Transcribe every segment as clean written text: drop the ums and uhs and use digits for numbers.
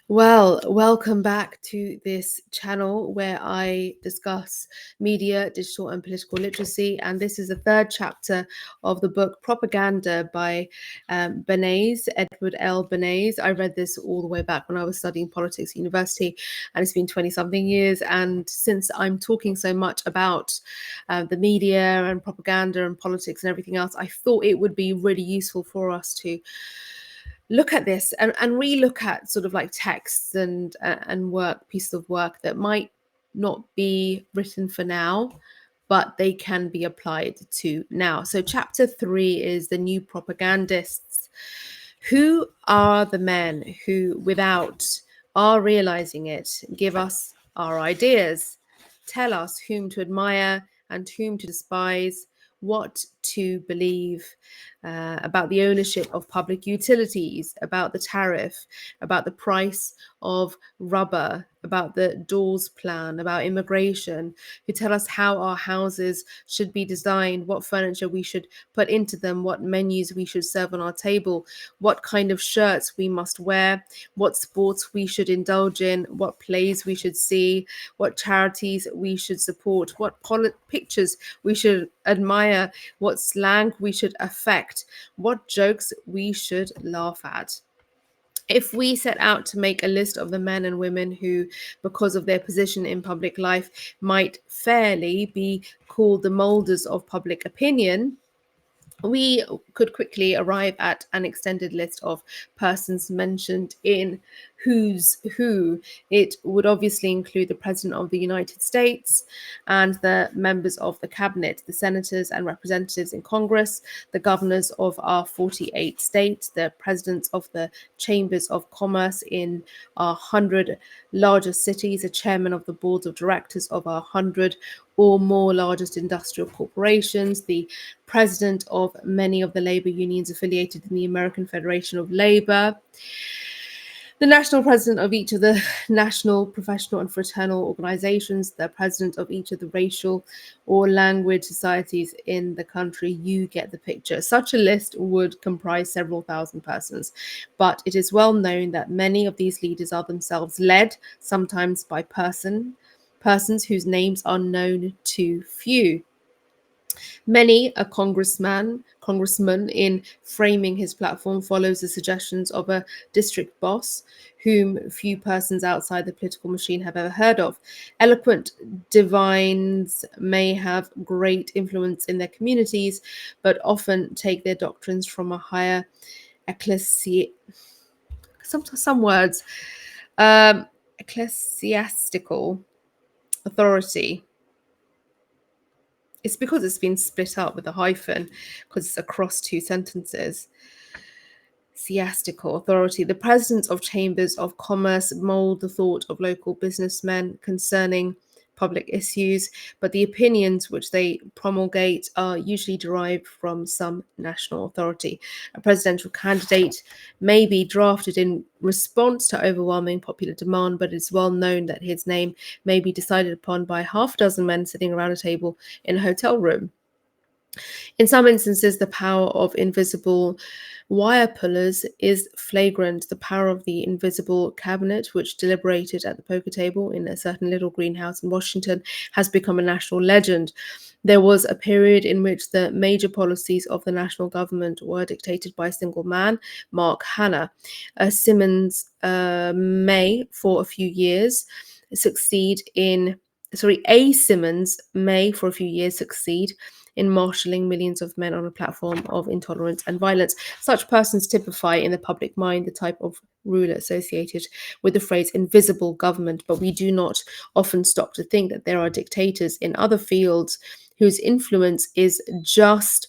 Well, welcome back to this channel where I discuss media, digital, and political literacy. And this is the third chapter of the book Propaganda by Bernays, Edward L. Bernays. I read this all the way back when I was studying politics at university, and it's been 20 something years. And since I'm talking so much about the media and propaganda and politics and everything else, I thought it would be really useful for us to look at this and re-look at sort of like texts and work pieces of work that might not be written for now, but they can be applied to now. So chapter 3 is the new propagandists. Who are the men who, without our realizing it, give us our ideas, tell us whom to admire and whom to despise, what to believe about the ownership of public utilities, about the tariff, about the price of rubber, about the Dawes Plan, about immigration, who tell us how our houses should be designed, what furniture we should put into them, what menus we should serve on our table, what kind of shirts we must wear, what sports we should indulge in, what plays we should see, what charities we should support, what pictures we should admire, what slang we should affect, what jokes we should laugh at. If we set out to make a list of the men and women who, because of their position in public life, might fairly be called the moulders of public opinion, we could quickly arrive at an extended list of persons mentioned in Who's Who. It would obviously include the President of the United States and the members of the cabinet, the senators and representatives in Congress, the governors of our 48 states, the presidents of the chambers of commerce in our 100 largest cities, the chairman of the boards of directors of our 100 or more largest industrial corporations, the president of many of the labor unions affiliated in the American Federation of Labor, the national president of each of the national, professional, and fraternal organizations, the president of each of the racial or language societies in the country. You get the picture. Such a list would comprise several thousand persons, but it is well known that many of these leaders are themselves led, sometimes by persons whose names are known to few. Many a congressman, in framing his platform, follows the suggestions of a district boss whom few persons outside the political machine have ever heard of. Eloquent divines may have great influence in their communities, but often take their doctrines from a higher some words, ecclesiastical authority. It's because it's been split up with a hyphen, because it's across two sentences. Ecclesiastical authority. The presidents of chambers of commerce mold the thought of local businessmen concerning public issues, but the opinions which they promulgate are usually derived from some national authority. A presidential candidate may be drafted in response to overwhelming popular demand, but it's well known that his name may be decided upon by half a dozen men sitting around a table in a hotel room. In some instances, the power of invisible wire pullers is flagrant. The power of the invisible cabinet, which deliberated at the poker table in a certain little greenhouse in Washington, has become a national legend. There was a period in which the major policies of the national government were dictated by a single man, Mark Hanna. Simmons may, for a few years, succeed in. A. Simmons may, for a few years, succeed in marshalling millions of men on a platform of intolerance and violence. Such persons typify in the public mind the type of ruler associated with the phrase invisible government, but we do not often stop to think that there are dictators in other fields whose influence is just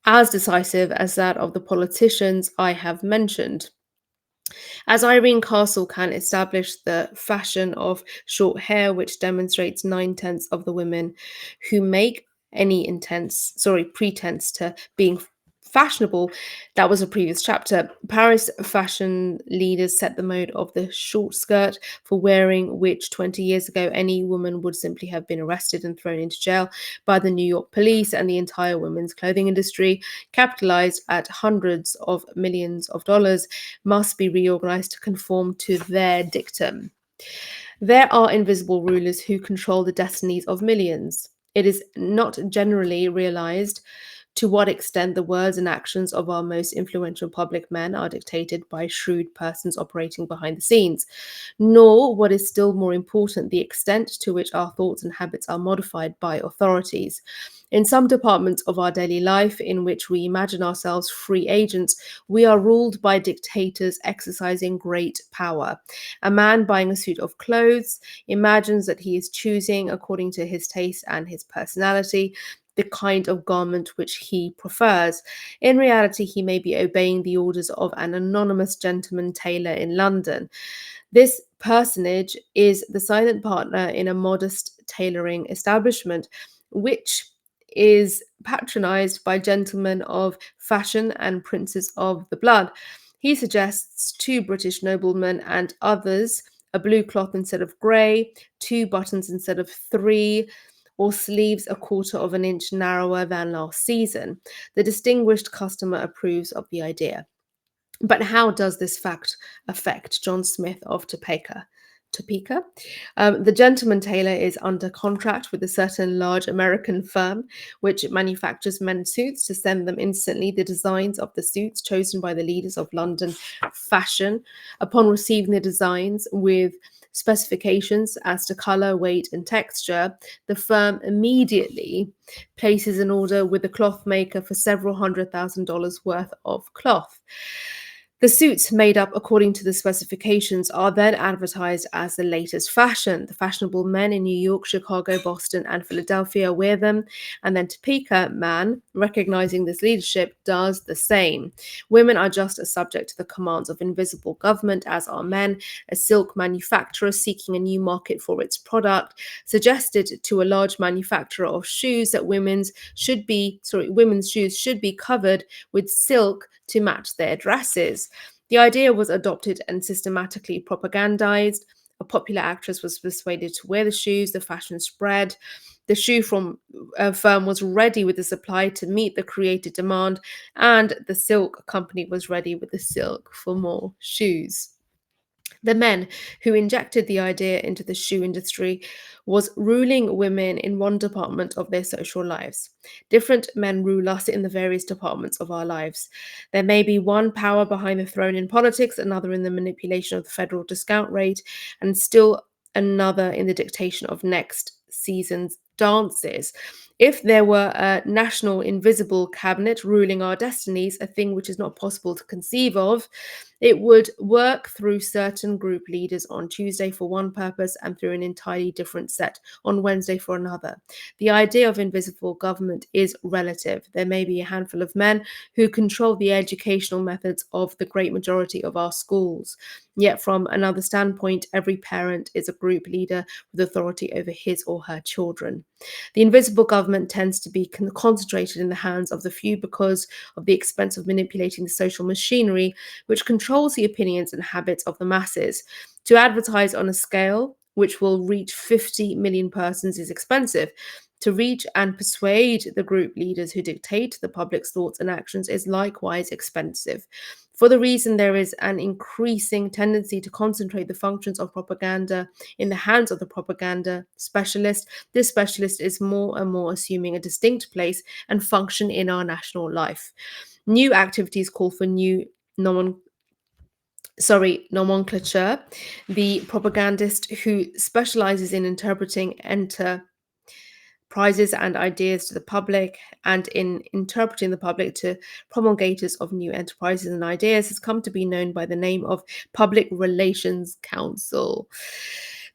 as decisive as that of the politicians I have mentioned. As Irene Castle can establish the fashion of short hair, which demonstrates 9/10 of the women who make any pretense to being fashionable. That was a previous chapter. Paris fashion leaders set the mode of the short skirt, for wearing which 20 years ago any woman would simply have been arrested and thrown into jail by the New York police, and the entire women's clothing industry, capitalized at hundreds of millions of dollars, must be reorganized to conform to their dictum. There are invisible rulers who control the destinies of millions. It is not generally realized to what extent the words and actions of our most influential public men are dictated by shrewd persons operating behind the scenes, nor, what is still more important, the extent to which our thoughts and habits are modified by authorities. In some departments of our daily life in which we imagine ourselves free agents, we are ruled by dictators exercising great power. A man buying a suit of clothes imagines that he is choosing, according to his taste and his personality, the kind of garment which he prefers. In reality, he may be obeying the orders of an anonymous gentleman tailor in London. This personage is the silent partner in a modest tailoring establishment, which is patronized by gentlemen of fashion and princes of the blood. He suggests two British noblemen and others a blue cloth instead of grey, two buttons instead of three, or sleeves a quarter of an inch narrower than last season. The distinguished customer approves of the idea. But how does this fact affect John Smith of Topeka? Topeka? The gentleman tailor is under contract with a certain large American firm which manufactures men's suits to send them instantly the designs of the suits chosen by the leaders of London fashion. Upon receiving the designs with specifications as to color, weight, and texture, the firm immediately places an order with the cloth maker for several $100,000 worth of cloth. The suits made up according to the specifications are then advertised as the latest fashion. The fashionable men in New York, Chicago, Boston, and Philadelphia wear them, and then Topeka man, recognizing this leadership, does the same. Women are just as subject to the commands of invisible government as are men. A silk manufacturer seeking a new market for its product suggested to a large manufacturer of shoes that women's shoes should be covered with silk to match their dresses. The idea was adopted and systematically propagandized. A popular actress was persuaded to wear the shoes. The fashion spread. The shoe from firm was ready with the supply to meet the created demand, and the silk company was ready with the silk for more shoes. The men who injected the idea into the shoe industry was ruling women in one department of their social lives. Different men rule us in the various departments of our lives. There may be one power behind the throne in politics, another in the manipulation of the federal discount rate, and still another in the dictation of next season's dances. If there were a national invisible cabinet ruling our destinies, a thing which is not possible to conceive of, it would work through certain group leaders on Tuesday for one purpose and through an entirely different set on Wednesday for another. The idea of invisible government is relative. There may be a handful of men who control the educational methods of the great majority of our schools. Yet, from another standpoint, every parent is a group leader with authority over his or her children. The invisible government tends to be concentrated in the hands of the few because of the expense of manipulating the social machinery, which controls the opinions and habits of the masses. To advertise on a scale which will reach 50 million persons is expensive. To reach and persuade the group leaders who dictate the public's thoughts and actions is likewise expensive. For the reason there is an increasing tendency to concentrate the functions of propaganda in the hands of the propaganda specialist, this specialist is more and more assuming a distinct place and function in our national life. New activities call for new nomenclature. The propagandist who specializes in interpreting enterprises and ideas to the public and in interpreting the public to promulgators of new enterprises and ideas has come to be known by the name of Public Relations Council.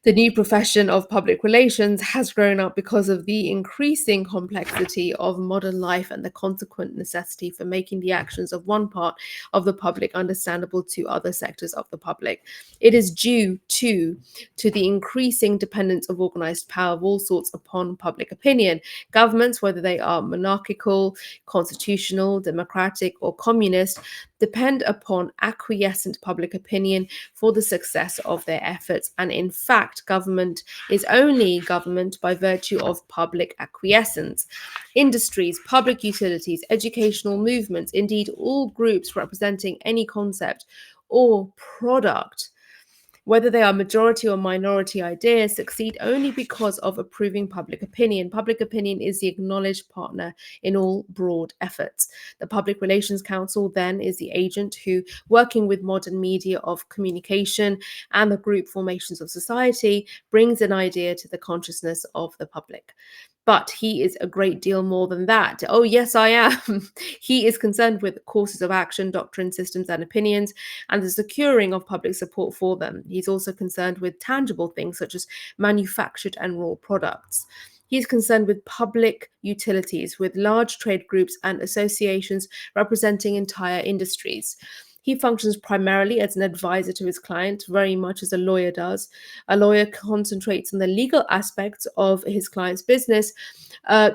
The new profession of public relations has grown up because of the increasing complexity of modern life and the consequent necessity for making the actions of one part of the public understandable to other sectors of the public. It is due to the increasing dependence of organized power of all sorts upon public opinion. Governments, whether they are monarchical, constitutional, democratic, or communist, depend upon acquiescent public opinion for the success of their efforts. And in fact, government is only government by virtue of public acquiescence. Industries, public utilities, educational movements, indeed all groups representing any concept or product, whether they are majority or minority ideas, succeed only because of approving public opinion. Public opinion is the acknowledged partner in all broad efforts. The Public Relations Council then is the agent who, working with modern media of communication and the group formations of society, brings an idea to the consciousness of the public. But he is a great deal more than that. Oh, yes, I am. He is concerned with courses of action, doctrine, systems, and opinions, and the securing of public support for them. He's also concerned with tangible things such as manufactured and raw products. He's concerned with public utilities, with large trade groups and associations representing entire industries. He functions primarily as an advisor to his client, very much as a lawyer does. A lawyer concentrates on the legal aspects of his client's business.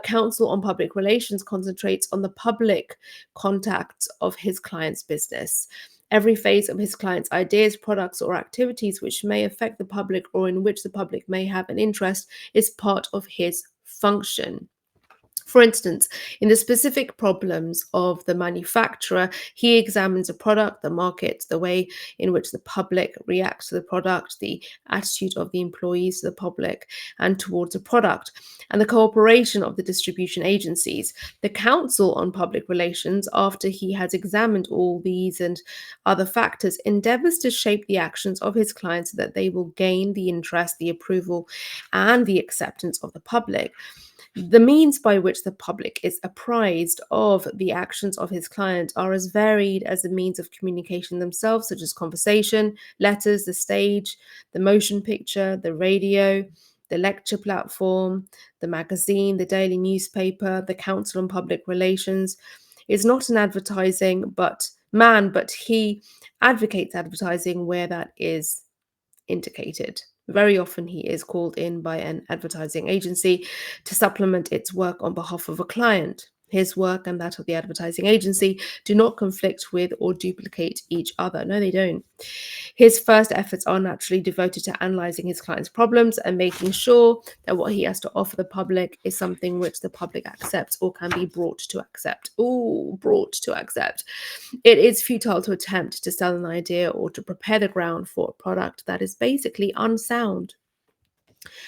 Counsel on public relations concentrates on the public contacts of his client's business. Every phase of his client's ideas, products, or activities which may affect the public or in which the public may have an interest is part of his function. For instance, in the specific problems of the manufacturer, he examines a product, the market, the way in which the public reacts to the product, the attitude of the employees to the public and towards a product, and the cooperation of the distribution agencies. The Council on Public Relations, after he has examined all these and other factors, endeavors to shape the actions of his clients so that they will gain the interest, the approval, and the acceptance of the public. The means by which the public is apprised of the actions of his client are as varied as the means of communication themselves, such as conversation, letters, the stage, the motion picture, the radio, the lecture platform, the magazine, the daily newspaper. The Council on Public Relations is not an advertising but he advocates advertising where that is indicated. Very often he is called in by an advertising agency to supplement its work on behalf of a client. His work and that of the advertising agency do not conflict with or duplicate each other. No, they don't. His first efforts are naturally devoted to analyzing his client's problems and making sure that what he has to offer the public is something which the public accepts or can be brought to accept. Brought to accept. It is futile to attempt to sell an idea or to prepare the ground for a product that is basically unsound.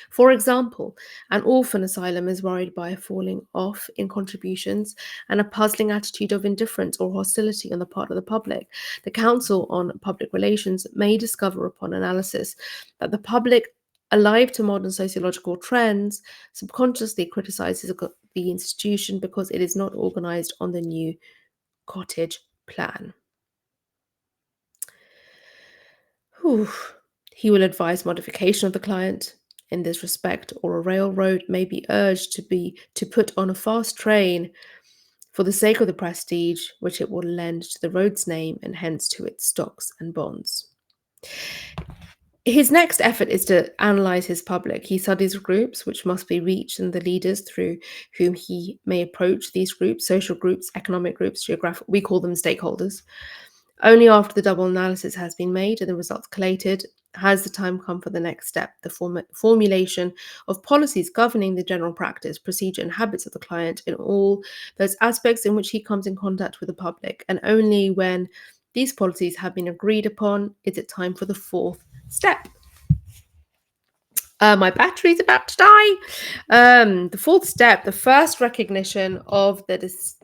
For example, an orphan asylum is worried by a falling off in contributions and a puzzling attitude of indifference or hostility on the part of the public. The Council on Public Relations may discover upon analysis that the public, alive to modern sociological trends, subconsciously criticizes the institution because it is not organized on the new cottage plan. Whew. He will advise modification of the client in this respect, or a railroad may be urged to put on a fast train for the sake of the prestige which it will lend to the road's name and hence to its stocks and bonds. His next effort is to analyze his public. He studies groups which must be reached and the leaders through whom he may approach these groups, social groups, economic groups, geographic, we call them stakeholders. Only after the double analysis has been made and the results collated has the time come for the next step, the formulation of policies governing the general practice, procedure, and habits of the client in all those aspects in which he comes in contact with the public. And only when these policies have been agreed upon is it time for the fourth step. My battery's about to die. The fourth step, the first recognition of the distinct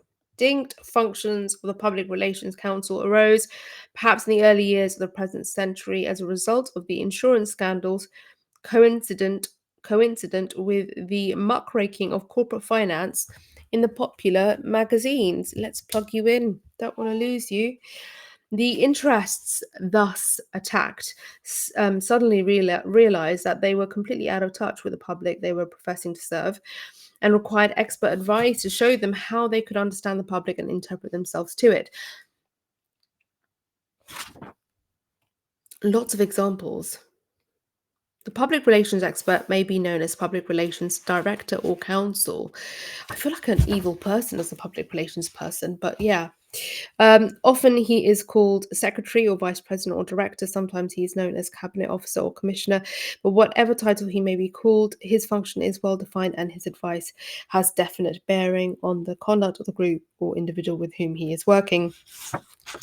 functions of the Public Relations Council arose perhaps in the early years of the present century as a result of the insurance scandals coincident with the muckraking of corporate finance in the popular magazines. Let's plug you in. Don't want to lose you. The interests thus attacked suddenly realized that they were completely out of touch with the public they were professing to serve, and required expert advice to show them how they could understand the public and interpret themselves to it. Lots of examples. The public relations expert may be known as public relations director or counsel. I feel like an evil person as a public relations person, but yeah. Often he is called secretary or vice president or director. Sometimes he is known as cabinet officer or commissioner. But whatever title he may be called, his function is well defined and his advice has definite bearing on the conduct of the group or individual with whom he is working.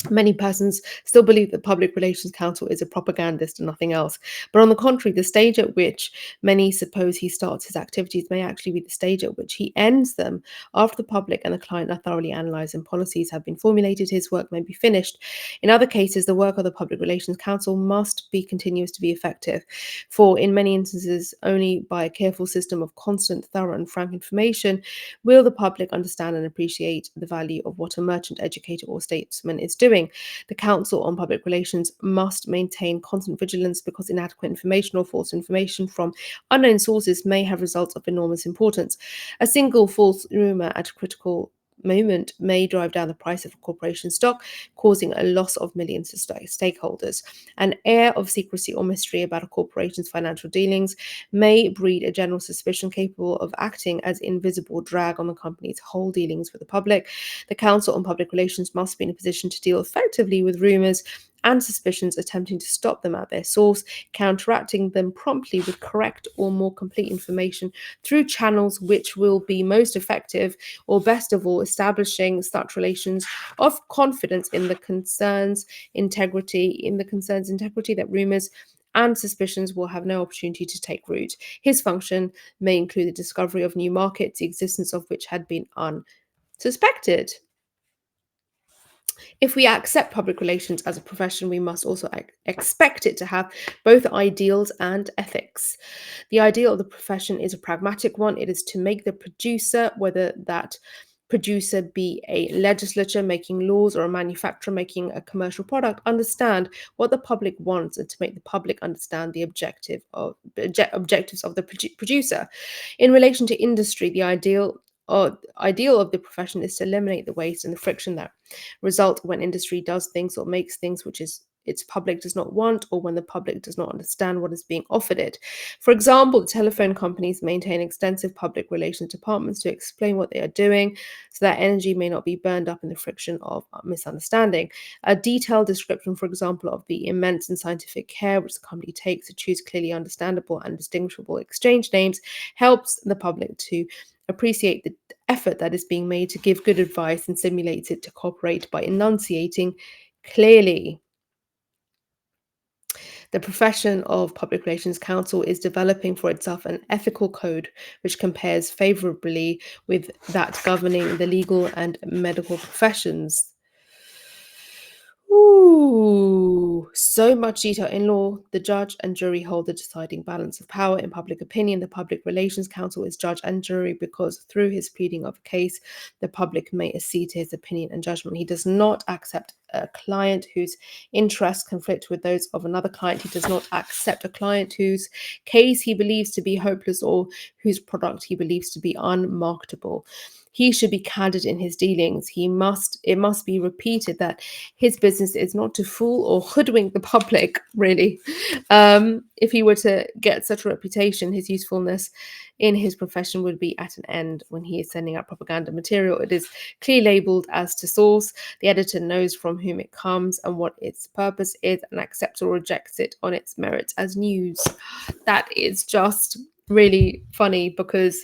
Many persons still believe that public relations counsel is a propagandist and nothing else. But on the contrary, the stage at which many suppose he starts his activities may actually be the stage at which he ends them. After the public and the client are thoroughly analysed and policies have been formulated, his work may be finished. In other cases, the work of the public relations counsel must be continuous to be effective. For in many instances, only by a careful system of constant, thorough, and frank information will the public understand and appreciate the value of what a merchant, educator, or statesman is doing. The Council on Public Relations must maintain constant vigilance because inadequate information or false information from unknown sources may have results of enormous importance. A single false rumor at a critical moment may drive down the price of a corporation stock, causing a loss of millions to stakeholders. An air of secrecy or mystery about a corporation's financial dealings may breed a general suspicion capable of acting as invisible drag on the company's whole dealings with the public. The Council on Public Relations must be in a position to deal effectively with rumors and suspicions, attempting to stop them at their source, counteracting them promptly with correct or more complete information through channels which will be most effective, or best of all, establishing such relations of confidence in the concern's integrity that rumors and suspicions will have no opportunity to take root. His function may include the discovery of new markets, the existence of which had been unsuspected. If we accept public relations as a profession, we must also expect it to have both ideals and ethics. The ideal of the profession is a pragmatic one. It is to make the producer, whether that producer be a legislature making laws or a manufacturer making a commercial product, understand what the public wants and to make the public understand the objectives of the producer. In relation to industry, the ideal of the profession is to eliminate the waste and the friction that result when industry does things or makes things which is its public does not want, or when the public does not understand what is being offered it. For example, telephone companies maintain extensive public relations departments to explain what they are doing so that energy may not be burned up in the friction of misunderstanding. A detailed description, for example, of the immense and scientific care which the company takes to choose clearly understandable and distinguishable exchange names helps the public to appreciate the effort that is being made to give good advice and stimulates it to cooperate by enunciating clearly. The profession of public relations counsel is developing for itself an ethical code which compares favorably with that governing the legal and medical professions. Ooh, so much detail in law. The judge and jury hold the deciding balance of power. In public opinion, the Public Relations Counsel is judge and jury because through his pleading of a case, the public may accede to his opinion and judgment. He does not accept a client whose interests conflict with those of another client. He does not accept a client whose case he believes to be hopeless or whose product he believes to be unmarketable. He should be candid in his dealings. It must be repeated that his business is not to fool or hoodwink the public, really. If he were to get such a reputation, his usefulness in his profession would be at an end. When he is sending out propaganda material, it is clearly labeled as to source. The editor knows from whom it comes and what its purpose is and accepts or rejects it on its merits as news. That is just really funny because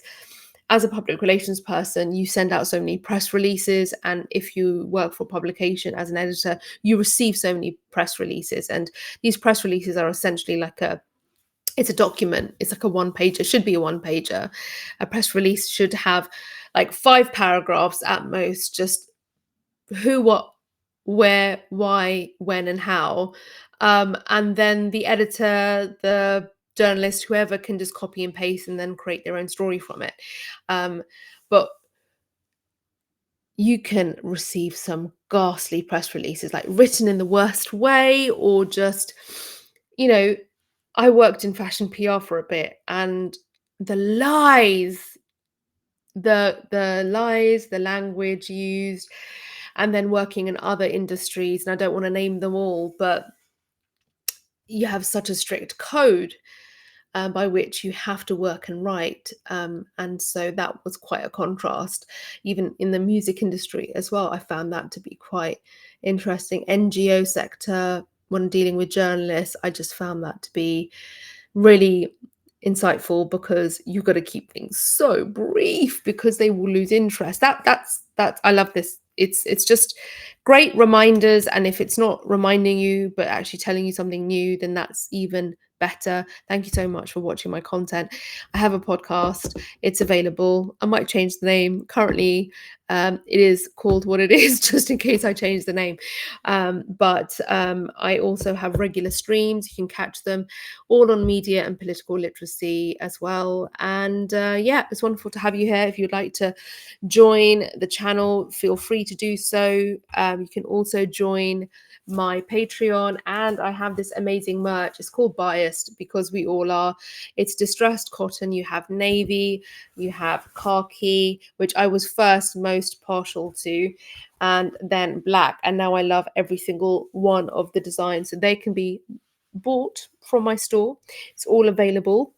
as a public relations person, you send out so many press releases, and if you work for publication as an editor, you receive so many press releases, and these press releases are essentially like it's a document. It's like a one pager. It should be a one pager. A press release should have like 5 paragraphs at most, just who, what, where, why, when, and how. And then the editor, the journalist, whoever can just copy and paste and then create their own story from it. But you can receive some ghastly press releases, like written in the worst way, or just, you know, I worked in fashion PR for a bit, and the lies, the language used, and then working in other industries, and I don't want to name them all, but you have such a strict code by which you have to work and write. And so that was quite a contrast. Even in the music industry as well, I found that to be quite interesting. NGO sector, when dealing with journalists, I just found that to be really insightful, because you've got to keep things so brief because they will lose interest. That's I love this. It's just great reminders, and if it's not reminding you but actually telling you something new, then that's even better. Thank you so much for watching my content. I have a podcast. It's available. I might change the name. Currently, it is called what it is, just in case I change the name. But I also have regular streams. You can catch them all on media and political literacy as well. And yeah, it's wonderful to have you here. If you'd like to join the channel, feel free to do so. You can also join my Patreon, and I have this amazing merch. It's called Biased, because we all are. It's distressed cotton. You have navy, you have khaki, which I was first most partial to, and then black, and now I love every single one of the designs. So they can be bought from my store. It's all available.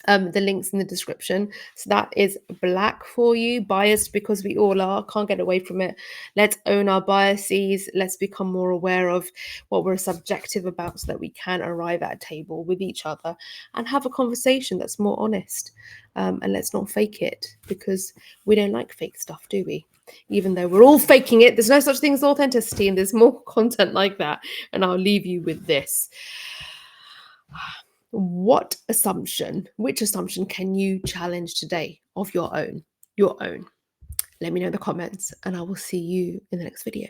The links in the description. So that is black for you. Biased, because we all are. Can't get away from it. Let's own our biases. Let's become more aware of what we're subjective about, so that we can arrive at a table with each other and have a conversation that's more honest. And let's not fake it, because we don't like fake stuff, do we? Even though we're all faking it, there's no such thing as authenticity, and there's more content like that. And I'll leave you with this. Which assumption can you challenge today of your own? Let me know in the comments, and I will see you in the next video.